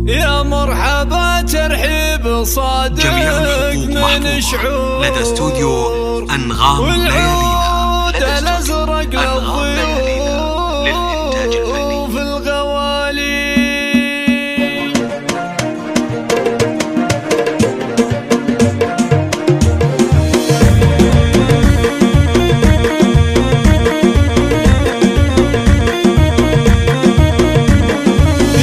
يا مرحبا ترحيب صادق من شعور لدى استوديو أنغام والعود الأزرق للضيوف للإنتاج الفني في الغوالي.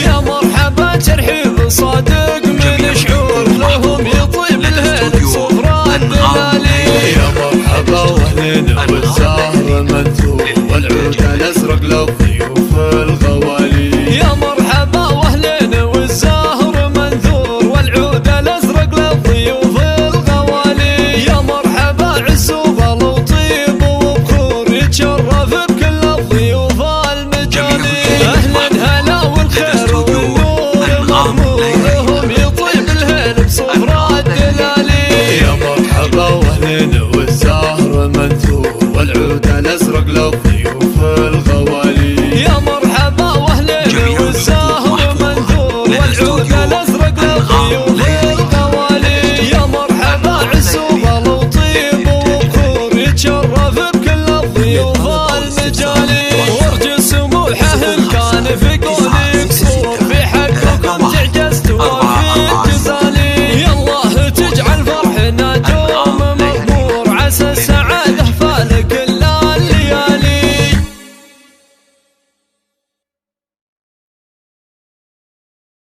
يا مرحبا ترحيب صادق من شعور لهم يطيب الهيل بصفرة الدلالي. يا مرحبا واهلين والزهر منثور والعود الازرق للضيوف الغوالي. يا مرحبا واهلين والزهر منثور والعود الازرق للضيوف الغوالي. يا مرحبا عز وغلا وطيب وبخور يتشرف بكل الضيوف المجالي. اهلا هلا والخير والنور مغمور لهم يطيب الهيل بصفرة الدلالي. يا مرحبا واهلين والزهر منثور والعود الازرق للضيوف